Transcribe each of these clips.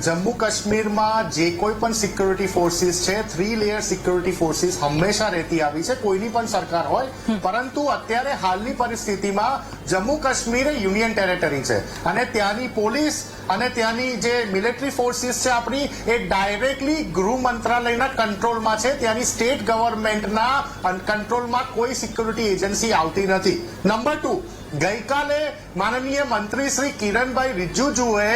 જમ્મુ કાશ્મીરમાં જે કોઈ પણ સિક્યોરિટી ફોર્સિસ છે 3 લેયર સિક્યોરિટી ફોર્સિસ હંમેશા રહેતી આવી છે, કોઈની પણ સરકાર હોય, પરંતુ અત્યારે હાલની પરિસ્થિતિમાં જમ્મુ કાશ્મીર એ યુનિયન ટેરેટરી છે અને ત્યાંની પોલીસ અને ત્યાંની જે મિલિટરી ફોર્સિસ છે આપણી એ ડાયરેક્ટલી ગૃહ મંત્રાલયના કંટ્રોલમાં છે. ત્યાંની સ્ટેટ ગવર્મેન્ટના કંટ્રોલમાં કોઈ સિક્યોરિટી એજન્સી આવતી નથી. નંબર 2, ગઈકાલે માનનીય મંત્રી શ્રી કિરણભાઈ રિજિજુએ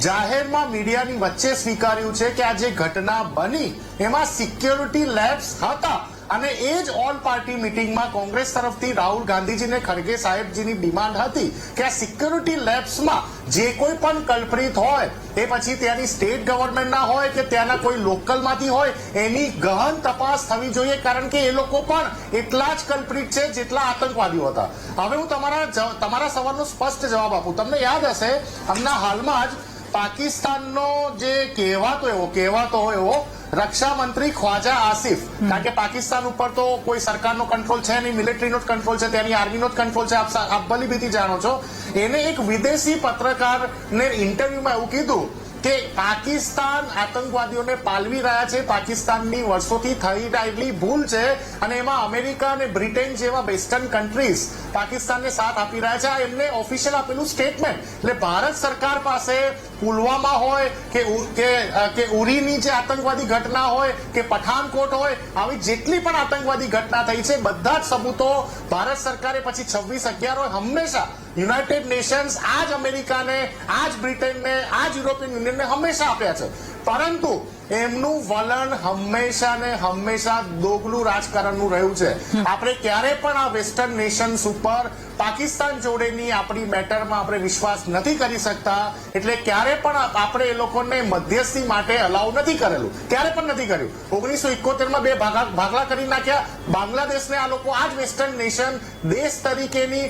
જાહેરમાં મીડિયાની વચ્ચે સ્વીકાર્યું છે કે આ જે ઘટના બની એમાં સિક્યોરિટી લેબ્સ હતા અને એ જ ઓલ પાર્ટી મિટિંગમાં કોંગ્રેસ તરફથી રાહુલ ગાંધીજીને ખડગે સાહેબજીની ડિમાન્ડ હતી કે આ સિક્યોરિટી લેબ્સમાં જે કોઈ પણ કલ્પ્રિત હોય એ પછી ત્યાંની સ્ટેટ ગવર્મેન્ટના હોય કે ત્યાંના કોઈ લોકલમાંથી હોય એની ગહન તપાસ થવી જોઈએ, કારણ કે એ લોકો પણ એટલા જ કલ્પ્રિત છે જેટલા આતંકવાદીઓ હતા. હવે હું તમારા સવાલનો સ્પષ્ટ જવાબ આપું. તમને યાદ હશે હમણાં હાલમાં જ પાકિસ્તાનનો જે કહેવાતો હોય એવો રક્ષા મંત્રી ખ્વાજા આસિફ, કારણ કે પાકિસ્તાન ઉપર તો કોઈ સરકારનો કંટ્રોલ છે નહીં, મિલિટરીનો જ કંટ્રોલ છે, ત્યાંની આર્મીનો જ કંટ્રોલ છે, આપ ભલીભીતી જાણો છો. એને એક વિદેશી પત્રકારને ઇન્ટરવ્યુમાં એવું કીધું કે પાકિસ્તાન આતંકવાદીઓને પાલવી રહ્યા છે, પાકિસ્તાનની વર્ષોથી થઈ રહેલી ભૂલ છે અને એમાં અમેરિકા અને બ્રિટન જેવા વેસ્ટર્ન કન્ટ્રીઝ પાકિસ્તાનને સાથ આપી રહ્યા છે. આ એમને ઓફિશિયલ આપેલું સ્ટેટમેન્ટ. એટલે ભારત સરકાર પાસે પુલવામા હોય કે ઉરીની જે આતંકવાદી ઘટના હોય કે પઠાનકોટ હોય, આવી જેટલી પણ આતંકવાદી ઘટના થઈ છે બધા જ સબૂતો ભારત સરકારે પછી 26/11 હોય હંમેશા યુનાઇટેડ નેશન્સ, આ જ અમેરિકાને, આ જ બ્રિટનને, આ જ યુરોપિયન યુનિયનને હંમેશા આપ્યા છે. પરંતુ એમનું વલણ હંમેશા દોગલું રાજકારણનું રહ્યું છે. આપણે ક્યારે પણ આ વેસ્ટર્ન નેશન્સ ઉપર પાકિસ્તાન જોડેની આપણી મેટરમાં આપણે વિશ્વાસ નથી કરી શકતા. એટલે ક્યારે પણ આપણે એ લોકોને મધ્યસ્થી માટે અલાઉ નથી કરેલું, ક્યારે પણ નથી કર્યું. 1971માં 2 ભાગલા કરી નાખ્યા બાંગ્લાદેશને. આ લોકો આ જ વેસ્ટર્ન નેશન દેશ તરીકેની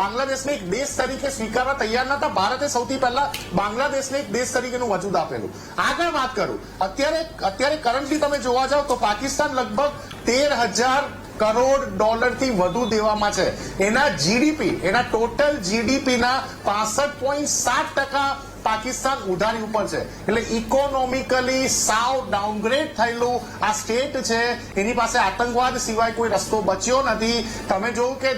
બાંગ્લાદેશને એક દેશ તરીકે સ્વીકારવા તૈયાર નતા. ભારતે સૌથી પહેલા બાંગ્લાદેશને એક દેશ તરીકેનું વજૂદ આપેલું. આગળ વાત કરું, અત્યારે કરન્ટલી તમે જોવા જાવ તો પાકિસ્તાન લગભગ 13,000 કરોડ ડોલરથી વધુ દેવામાં છે. એના જીડીપી, એના ટોટલ જીડીપીના 65.7% પાકિસ્તાન ઉધારી ઉપર છે. એટલે ઇકોનોમિકલી સાવ ડાઉનગ્રેડ થયેલું આ સ્ટેટ છે. એની પાસે આતંકવાદ સિવાય કોઈ રસ્તો બચ્યો નથી. તમે જોયું કે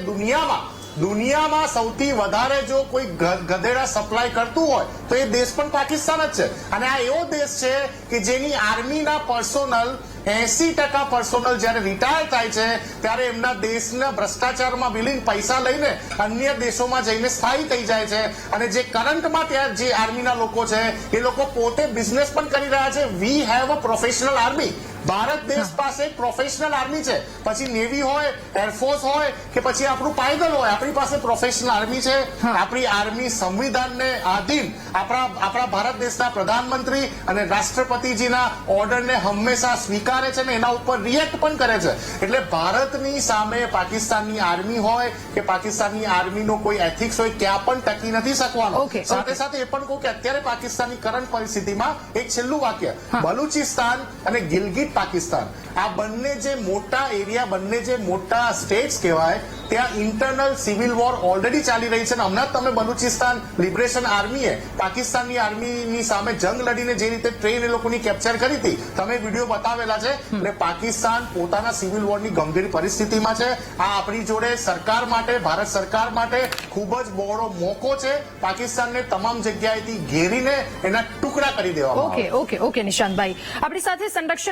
દુનિયામાં સૌથી વધારે જો કોઈ ગધેડા સપ્લાય કરતું હોય તો એ દેશ પણ પાકિસ્તાન જ છે. અને આ એવો દેશ છે કે જેની આર્મીના પર્સોનલ 80% પર્સોનલ જયારે રિટાયર થાય છે ત્યારે એમના દેશના ભ્રષ્ટાચારમાં વિલીન પૈસા લઈને અન્ય દેશોમાં જઈને સ્થાયી થઈ જાય છે. અને જે કરંટમાં ત્યાં જે આર્મીના લોકો છે એ લોકો પોતે બિઝનેસ પણ કરી રહ્યા છે. We have a professional army. Bharat દેશ પાસે એક પ્રોફેશનલ આર્મી છે. પછી નેવી હોય, એરફોર્સ હોય કે પછી આપણું પાયદળ હોય, આપણી પાસે પ્રોફેશનલ આર્મી છે. આપણી આર્મી સંવિધાનને આધીન આપણા ભારત દેશના પ્રધાનમંત્રી અને રાષ્ટ્રપતિજીના ઓર્ડરને હંમેશા સ્વીકારે છે ને એના ઉપર રિએક્ટ પણ કરે છે. એટલે ભારતની સામે પાકિસ્તાનની આર્મી હોય કે પાકિસ્તાનની આર્મીનો કોઈ એથિક્સ હોય ક્યાં પણ ટકી નથી શકવાનો. સાથે સાથે એ પણ કહું કે અત્યારે પાકિસ્તાનની કરંટ પરિસ્થિતિમાં એક છેલ્લું વાક્ય, બલુચિસ્તાન અને ગિલગિટ પાકિસ્તાન, આ બંને જે મોટા એરિયા, બંને જે મોટા સ્ટેટ્સ કહેવાય, ત્યાં ઇન્ટરનલ સિવિલ વોર ઓલરેડી ચાલી રહી છે. અને હમણાં તમે બલુચિસ્તાન લિબરેશન આર્મીએ પાકિસ્તાનની આર્મીની સામે જંગ લડીને જે રીતે ટ્રેન એ લોકોની કેપ્ચર કરી હતી, તમે વિડીયો બતાવેલા છે. એટલે પાકિસ્તાન પોતાના સિવિલ વોરની ગંભીર પરિસ્થિતિમાં છે. આ આપણી જોડે સરકાર માટે, ભારત સરકાર માટે ખૂબ જ બહોળો મોકો છે પાકિસ્તાનને તમામ જગ્યાએથી ઘેરીને એના ટુકડા કરી દેવામાં. ઓકે નિશાંતભાઈ, આપણી સાથે સંરક્ષણ